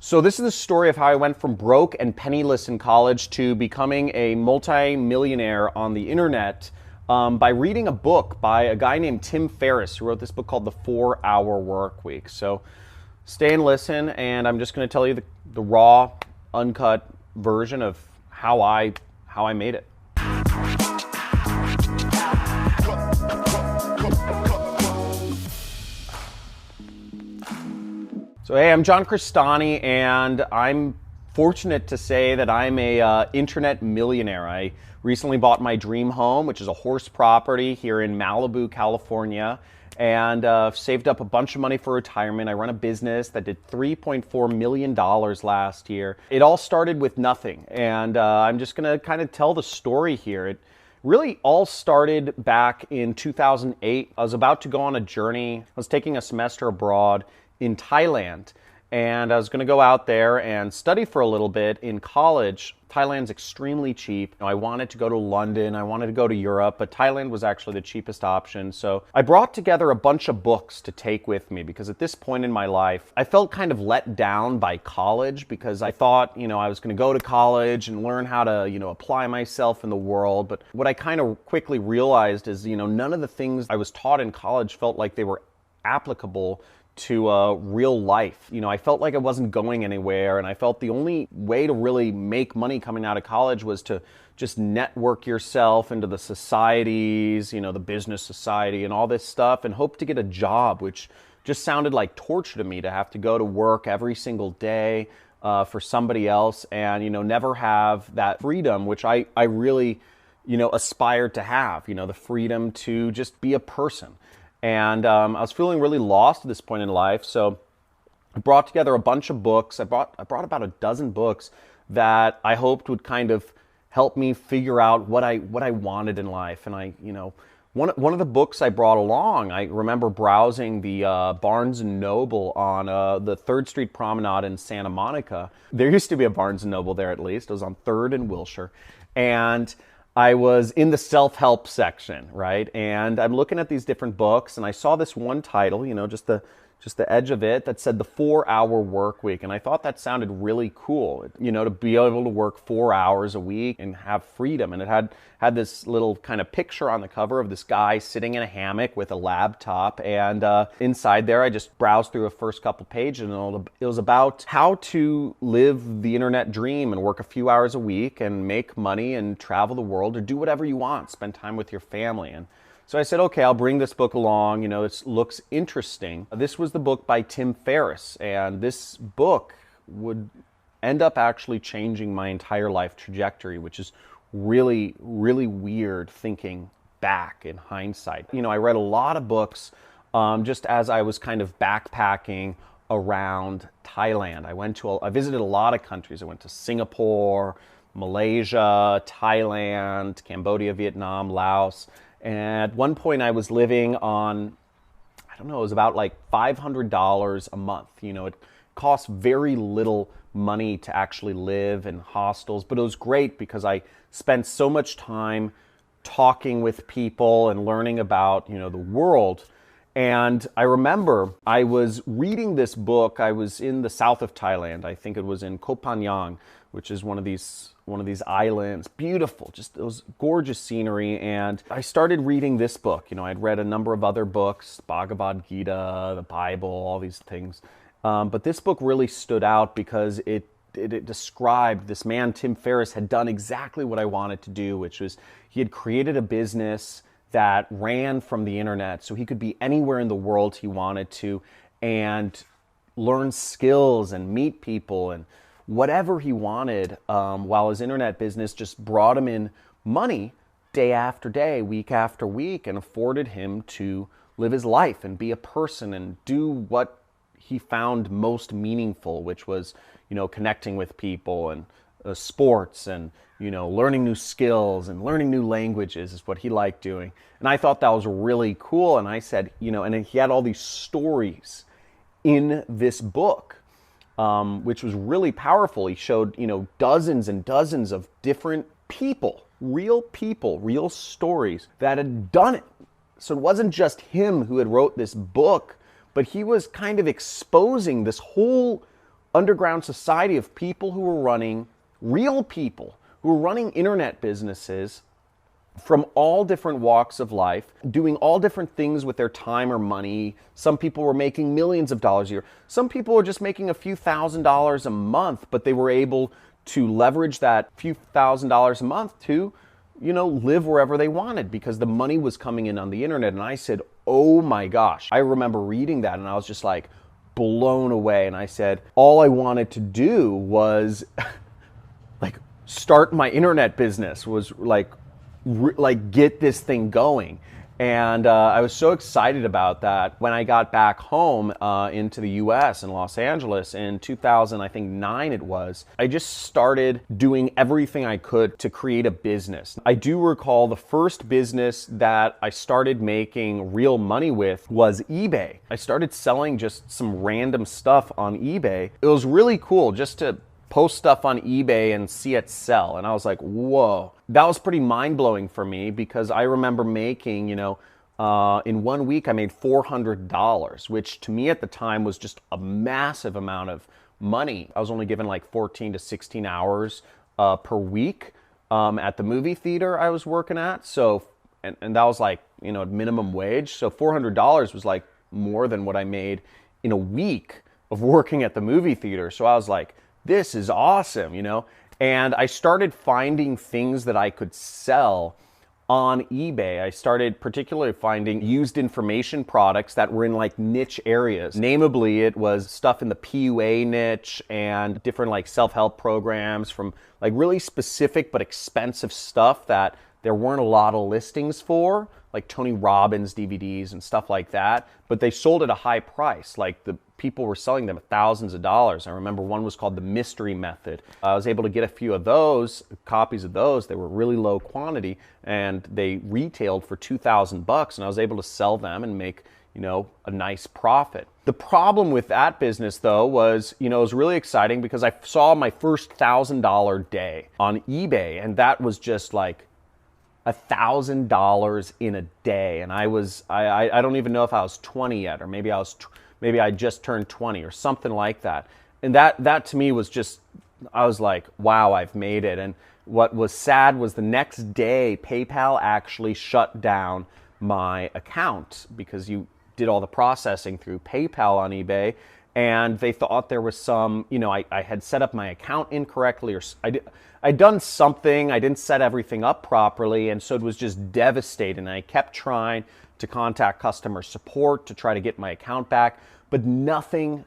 So this is the story of how I went from broke and penniless in college to becoming a multi-millionaire on the internet by reading a book by a guy named Tim Ferris, who wrote this book called The 4-Hour Work Week. So stay and listen, and I'm just going to tell you the raw, uncut version of how I made it. So hey, I'm John Cristani, and I'm fortunate to say that I'm a internet millionaire. I recently bought my dream home, which is a horse property here in Malibu, California, and saved up a bunch of money for retirement. I run a business that did $3.4 million last year. It all started with nothing, and I'm just going to kind of tell the story here. It really all started back in 2008. I was about to go on a journey. I was taking a semester abroad in Thailand, and I was going to go out there and study for a little bit in college. Thailand's extremely cheap. I wanted to go to London, I wanted to go to Europe, but Thailand was actually the cheapest option. So I brought together a bunch of books to take with me, because at this point in my life, I felt kind of let down by college, because I thought, I was going to go to college and learn how to, apply myself in the world. But what I kind of quickly realized is, none of the things I was taught in college felt like they were applicable to real life. I felt like I wasn't going anywhere, and I felt the only way to really make money coming out of college was to just network yourself into the societies, the business society and all this stuff, and hope to get a job, which just sounded like torture to me, to have to go to work every single day for somebody else and, never have that freedom, which I really, aspired to have, the freedom to just be a person. And I was feeling really lost at this point in life, so I brought together a bunch of books. I brought about a dozen books that I hoped would kind of help me figure out what I wanted in life. And one of the books I brought along, I remember browsing the Barnes & Noble on the 3rd Street Promenade in Santa Monica. There used to be a Barnes & Noble there, at least. It was on 3rd and Wilshire. And I was in the self-help section, right? And I'm looking at these different books, and I saw this one title, just the edge of it, that said The 4-Hour Work Week. And I thought that sounded really cool, to be able to work 4 hours a week and have freedom. And it had this little kind of picture on the cover of this guy sitting in a hammock with a laptop. And inside there, I just browsed through the first couple pages, and it was about how to live the internet dream and work a few hours a week and make money and travel the world, or do whatever you want, spend time with your family. And so I said, okay, I'll bring this book along. It looks interesting. This was the book by Tim Ferris, and this book would end up actually changing my entire life trajectory, which is really, really weird thinking back in hindsight. I read a lot of books just as I was kind of backpacking around Thailand. I visited a lot of countries. I went to Singapore, Malaysia, Thailand, Cambodia, Vietnam, Laos. And at one point I was living on, it was about like $500 a month. It cost very little money to actually live in hostels, but it was great because I spent so much time talking with people and learning about, the world. And I remember I was reading this book. I was in the south of Thailand. I think it was in Koh Phangan, which is one of these islands. Beautiful, just it was gorgeous scenery. And I started reading this book. I'd read a number of other books, Bhagavad Gita, the Bible, all these things. But this book really stood out because it described, this man, Tim Ferris, had done exactly what I wanted to do, which was he had created a business that ran from the internet, so he could be anywhere in the world he wanted to and learn skills and meet people and whatever he wanted, while his internet business just brought him in money day after day, week after week, and afforded him to live his life and be a person and do what he found most meaningful, which was, connecting with people and sports and, learning new skills and learning new languages is what he liked doing. And I thought that was really cool. And I said, and he had all these stories in this book, which was really powerful. He showed, dozens and dozens of different people, real stories that had done it. So it wasn't just him who had wrote this book, but he was kind of exposing this whole underground society of people who were running, real people who were running internet businesses from all different walks of life, doing all different things with their time or money. Some people were making millions of dollars a year. Some people were just making a few $1,000s a month, but they were able to leverage that few $1,000s a month to, live wherever they wanted because the money was coming in on the internet. And I said, oh my gosh. I remember reading that and I was just like blown away. And I said, all I wanted to do was like start my internet business, was like get this thing going. And I was so excited about that. When I got back home into the US in Los Angeles in 2009 it was, I just started doing everything I could to create a business. I do recall the first business that I started making real money with was eBay. I started selling just some random stuff on eBay. It was really cool just to post stuff on eBay and see it sell. And I was like, whoa. That was pretty mind-blowing for me because I remember making, in 1 week I made $400, which to me at the time was just a massive amount of money. I was only given like 14 to 16 hours per week at the movie theater I was working at. So, and that was like, minimum wage. So $400 was like more than what I made in a week of working at the movie theater. So I was like, this is awesome, And I started finding things that I could sell on eBay. I started particularly finding used information products that were in like niche areas. Namely, it was stuff in the PUA niche and different like self-help programs from like really specific but expensive stuff that there weren't a lot of listings for, like Tony Robbins DVDs and stuff like that, but they sold at a high price. Like the people were selling them at thousands of dollars. I remember one was called the Mystery Method. I was able to get a few of those, copies of those. They were really low quantity and they retailed for $2,000 and I was able to sell them and make, a nice profit. The problem with that business though was, it was really exciting because I saw my first $1,000 day on eBay and that was just like $1,000 in a day. And I don't even know if I was 20 yet, or maybe I just turned 20 or something like that. And that to me was just, I was like, wow, I've made it. And what was sad was the next day, PayPal actually shut down my account because you did all the processing through PayPal on eBay. And they thought there was some, I had set up my account incorrectly, or I'd done something, I didn't set everything up properly, and so it was just devastating. I kept trying to contact customer support to try to get my account back, but nothing,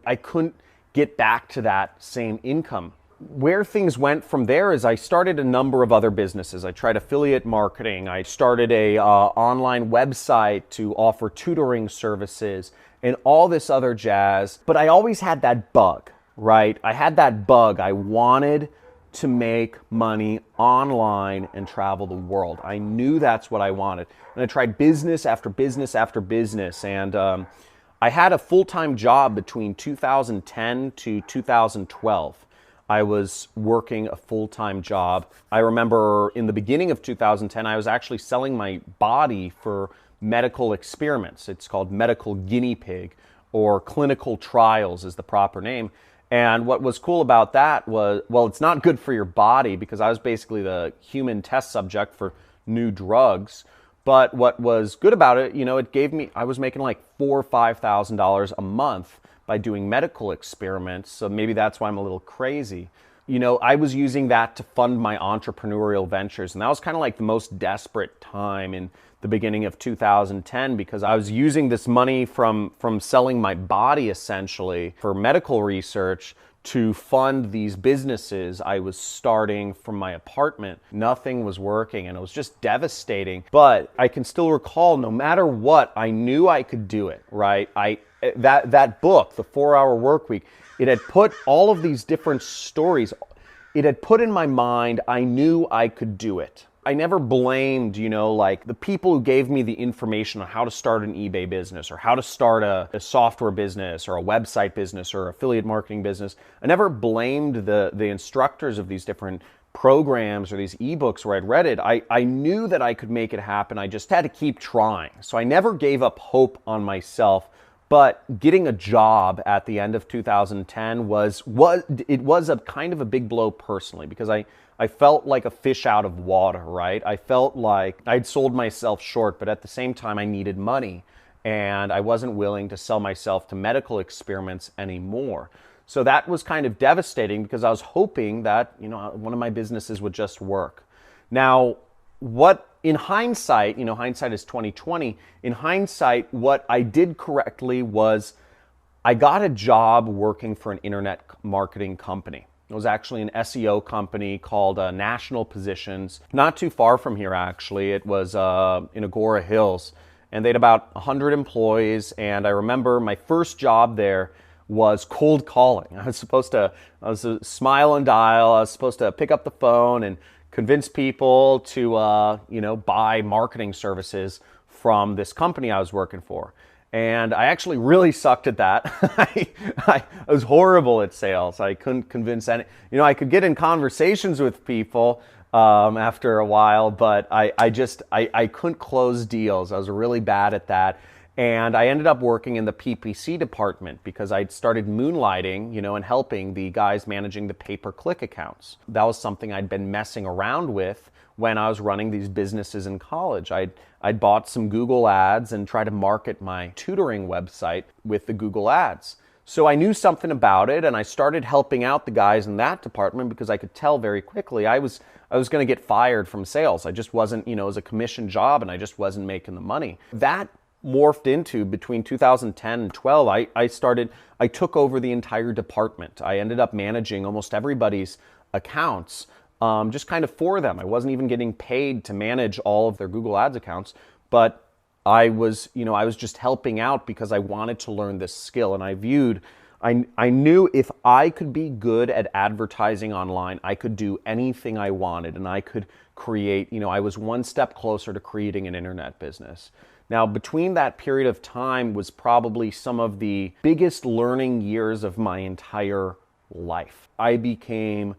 I couldn't get back to that same income. Where things went from there is I started a number of other businesses. I tried affiliate marketing, I started a online website to offer tutoring services, and all this other jazz. But I always had that bug, right? I had that bug. I wanted to make money online and travel the world. I knew that's what I wanted. And I tried business after business after business. And I had a full-time job between 2010 to 2012. I was working a full-time job. I remember in the beginning of 2010, I was actually selling my body for medical experiments. It's called medical guinea pig, or clinical trials is the proper name. And what was cool about that was, well, it's not good for your body because I was basically the human test subject for new drugs. But what was good about it, it gave me, I was making like $4,000 or $5,000 a month by doing medical experiments. So maybe that's why I'm a little crazy. I was using that to fund my entrepreneurial ventures. And that was kind of like the most desperate time in the beginning of 2010 because I was using this money from selling my body essentially for medical research to fund these businesses I was starting from my apartment. Nothing was working and it was just devastating. But I can still recall, no matter what, I knew I could do it, right? That book, The 4-Hour Workweek, it had put all of these different stories, it had put in my mind, I knew I could do it. I never blamed, like the people who gave me the information on how to start an eBay business or how to start a software business or a website business or affiliate marketing business. I never blamed the instructors of these different programs or these ebooks where I'd read it. I knew that I could make it happen. I just had to keep trying. So I never gave up hope on myself. But getting a job at the end of 2010 was a kind of a big blow personally, because I felt like a fish out of water, right? I felt like I'd sold myself short, but at the same time I needed money, and I wasn't willing to sell myself to medical experiments anymore. So that was kind of devastating, because I was hoping that, one of my businesses would just work. Now, what in hindsight, hindsight is 2020. In hindsight, what I did correctly was I got a job working for an internet marketing company. It was actually an SEO company called National Positions, not too far from here actually. It was in Agora Hills, and they had about 100 employees. And I remember my first job there was cold calling. I was a smile and dial. I was supposed to pick up the phone and convince people to, buy marketing services from this company I was working for. And I actually really sucked at that. I was horrible at sales. I couldn't convince any, I could get in conversations with people after a while, but I couldn't close deals. I was really bad at that. And I ended up working in the PPC department because I'd started moonlighting, and helping the guys managing the pay-per-click accounts. That was something I'd been messing around with when I was running these businesses in college. I'd bought some Google ads and tried to market my tutoring website with the Google ads. So I knew something about it, and I started helping out the guys in that department because I could tell very quickly I was going to get fired from sales. I just wasn't, it was a commission job, and I just wasn't making the money. That morphed into, between 2010 and 12, I took over the entire department. I ended up managing almost everybody's accounts, just kind of for them. I wasn't even getting paid to manage all of their Google Ads accounts, but I was just helping out because I wanted to learn this skill. And I knew if I could be good at advertising online, I could do anything I wanted, and I could create, I was one step closer to creating an internet business. Now, between that period of time was probably some of the biggest learning years of my entire life. I became,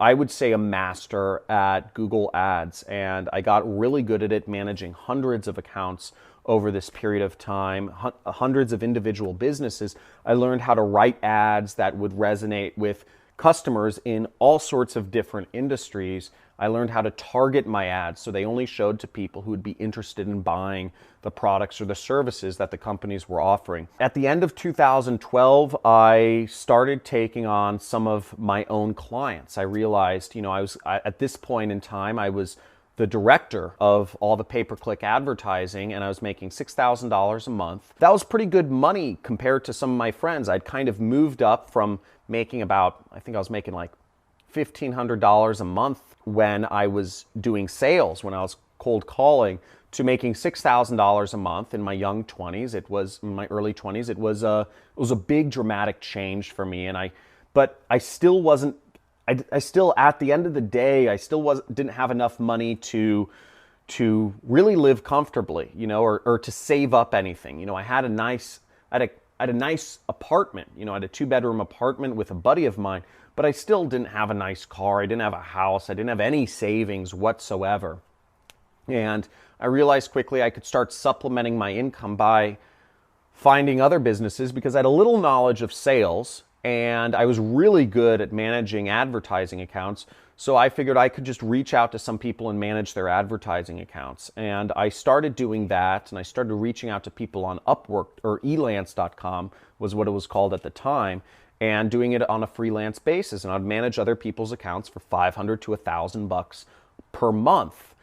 I would say, a master at Google Ads, and I got really good at it, managing hundreds of accounts over this period of time, hundreds of individual businesses. I learned how to write ads that would resonate with customers in all sorts of different industries. I learned how to target my ads so they only showed to people who would be interested in buying the products or the services that the companies were offering. At the end of 2012, I started taking on some of my own clients. I realized, at this point in time, I was the director of all the pay-per-click advertising, and I was making $6,000 a month. That was pretty good money compared to some of my friends. I'd kind of moved up from making I think I was making like $1,500 a month when I was doing sales, when I was cold calling, to making $6,000 a month in my young 20s. In my early 20s. It was a big dramatic change for me, but I still wasn't. I still, at the end of the day, I still didn't have enough money to really live comfortably, or to save up anything. I had a nice apartment, I had a 2-bedroom apartment with a buddy of mine, but I still didn't have a nice car. I didn't have a house. I didn't have any savings whatsoever. And I realized quickly I could start supplementing my income by finding other businesses, because I had a little knowledge of sales and I was really good at managing advertising accounts. So I figured I could just reach out to some people and manage their advertising accounts. And I started doing that, and I started reaching out to people on Upwork, or elance.com was what it was called at the time, and doing it on a freelance basis. And I'd manage other people's accounts for $500 to $1,000 per month.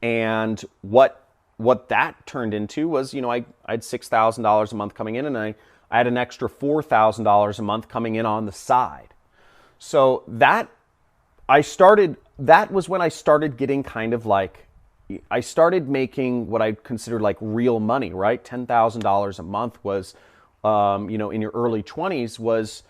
And what that turned into was, I had $6,000 a month coming in, and I had an extra $4,000 a month coming in on the side. So that was when I started getting kind of like, I started making what I considered like real money, right? $10,000 a month was, in your early 20s was,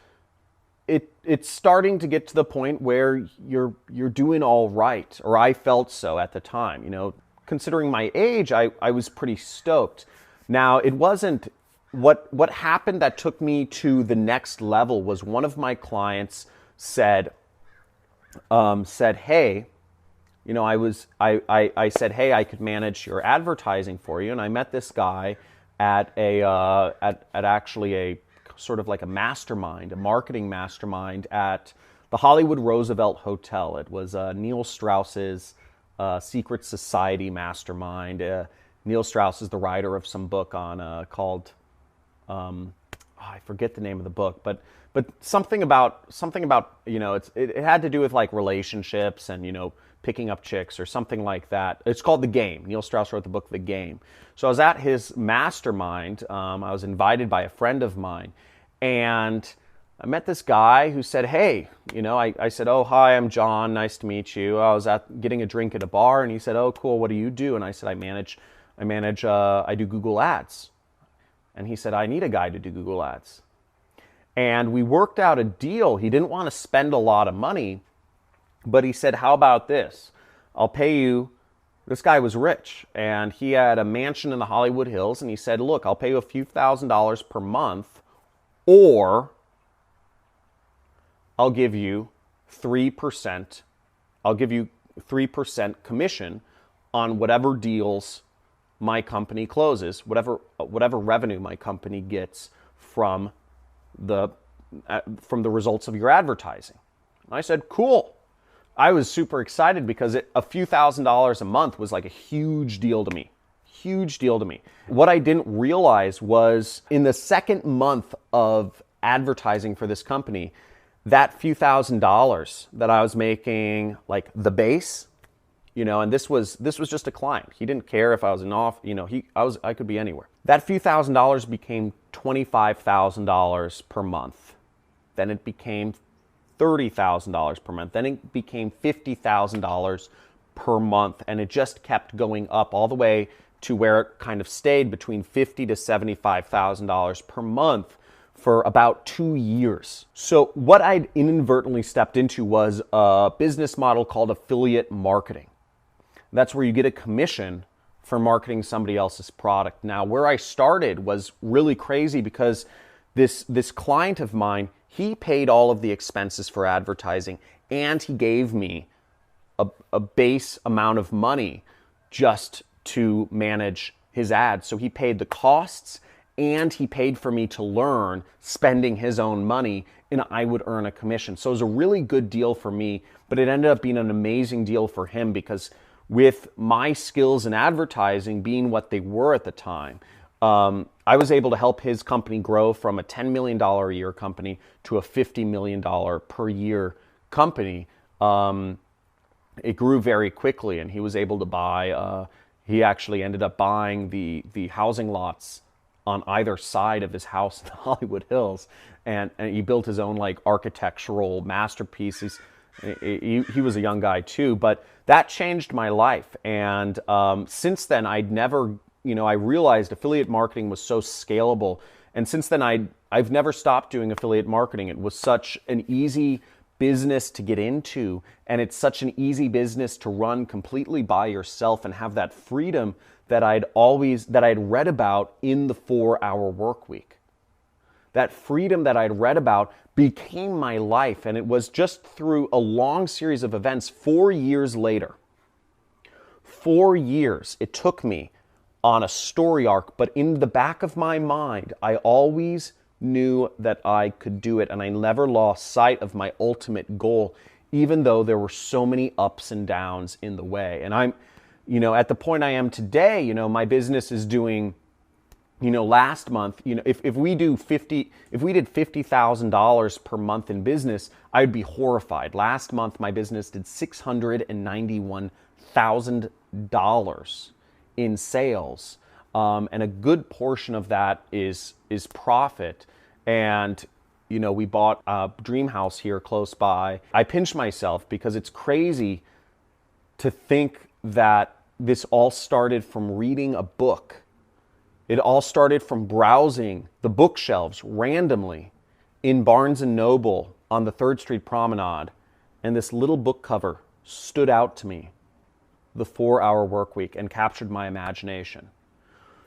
it's starting to get to the point where you're doing all right, or I felt so at the time. Considering my age, I was pretty stoked. Now, it wasn't, what happened that took me to the next level was one of my clients said, hey, I said, hey, I could manage your advertising for you. And I met this guy, at at actually a sort of like a mastermind, a marketing mastermind at the Hollywood Roosevelt Hotel. It was Neil Strauss's secret society mastermind. Neil Strauss is the writer of some book on called I forget the name of the book, but something about it had to do with like relationships and picking up chicks or something like that. It's called The Game. Neil Strauss wrote the book The Game. So I was at his mastermind. I was invited by a friend of mine, and I met this guy who said, "Hey, I said, oh, hi, I'm John. Nice to meet you. I was getting a drink at a bar," and he said, "Oh, cool. What do you do?" And I said, I do Google Ads." And he said, "I need a guy to do Google Ads." And we worked out a deal. He didn't want to spend a lot of money, but he said, "How about this? I'll pay you." This guy was rich, and he had a mansion in the Hollywood Hills, and he said, "Look, I'll pay you a few $1,000s per month, or I'll give you 3%. I'll give you 3% commission on whatever deals my company closes, whatever revenue my company gets from the results of your advertising." And I said, "Cool." I was super excited because a few $1,000s a month was like a huge deal to me. Huge deal to me. What I didn't realize was in the second month of advertising for this company, that few $1,000s that I was making, like the base, and this was just a client. He didn't care if I was I could be anywhere. That few $1,000s became $25,000 per month. Then it became $30,000 per month. Then it became $50,000 per month, and it just kept going up all the way to where it kind of stayed between $50,000 to $75,000 per month for about 2 years. So what I'd inadvertently stepped into was a business model called affiliate marketing. That's where you get a commission for marketing somebody else's product. Now, where I started was really crazy because this client of mine, he paid all of the expenses for advertising, and he gave me a base amount of money just to manage his ads. So he paid the costs, and he paid for me to learn, spending his own money, and I would earn a commission. So it was a really good deal for me, but it ended up being an amazing deal for him because with my skills in advertising being what they were at the time, I was able to help his company grow from a $10 million a year company to a $50 million per year company. It grew very quickly, and he was able to buy, he actually ended up buying the housing lots on either side of his house in the Hollywood Hills, and he built his own like architectural masterpieces. He was a young guy too, but that changed my life. And since then, I realized affiliate marketing was so scalable. And since then, I've never stopped doing affiliate marketing. It was such an easy business to get into, and it's such an easy business to run completely by yourself and have that freedom that I'd read about in the 4-Hour Work Week. That freedom that I'd read about became my life, and it was just through a long series of events 4 years later. 4 years it took me on a story arc, but in the back of my mind, I always knew that I could do it, and I never lost sight of my ultimate goal, even though there were so many ups and downs in the way. And I'm, at the point I am today, my business is doing, last month, if we did $50,000 per month in business, I'd be horrified. Last month, my business did $691,000 in sales, and a good portion of that is profit. And we bought a dream house here close by. I pinch myself because it's crazy to think that this all started from reading a book. It all started from browsing the bookshelves randomly in Barnes & Noble on the 3rd Street Promenade, and this little book cover stood out to me, The 4-Hour Work Week, and captured my imagination.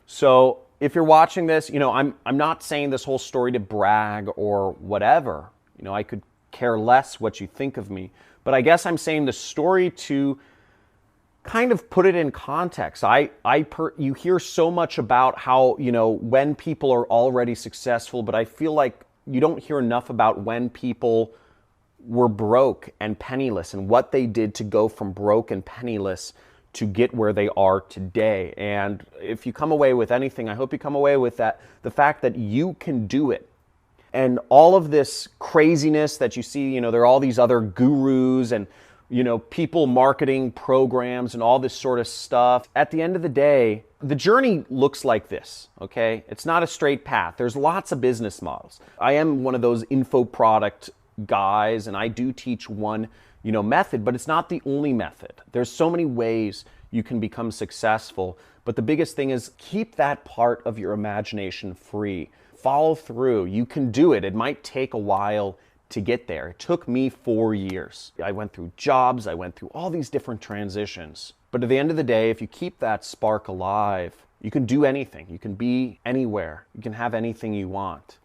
So if you're watching this, I'm not saying this whole story to brag or whatever. I could care less what you think of me, but I guess I'm saying the story to kind of put it in context. You hear so much about how, when people are already successful, but I feel like you don't hear enough about when people were broke and penniless and what they did to go from broke and penniless to get where they are today. And if you come away with anything, I hope you come away with the fact that you can do it. And all of this craziness that you see, there are all these other gurus and, people marketing programs and all this sort of stuff. At the end of the day, the journey looks like this, okay? It's not a straight path. There's lots of business models. I am one of those info product guys, and I do teach one, method, but it's not the only method. There's so many ways you can become successful, but the biggest thing is keep that part of your imagination free. Follow through. You can do it. It might take a while to get there. It took me 4 years. I went through jobs. I went through all these different transitions. But at the end of the day, if you keep that spark alive, you can do anything. You can be anywhere. You can have anything you want.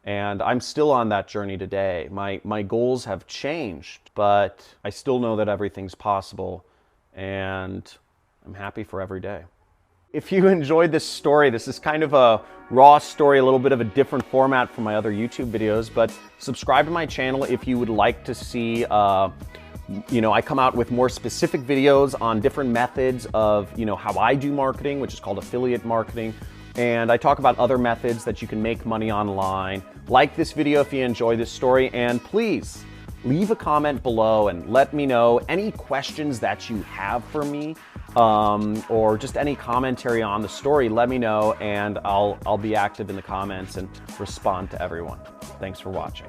And I'm still on that journey today. My goals have changed, but I still know that everything's possible, and I'm happy for every day. If you enjoyed this story, this is kind of a raw story, a little bit of a different format from my other YouTube videos, but subscribe to my channel if you would like to see, I come out with more specific videos on different methods of, how I do marketing, which is called affiliate marketing. And I talk about other methods that you can make money online. Like this video if you enjoy this story, and please leave a comment below and let me know any questions that you have for me, or just any commentary on the story. Let me know, and I'll be active in the comments and respond to everyone. Thanks for watching.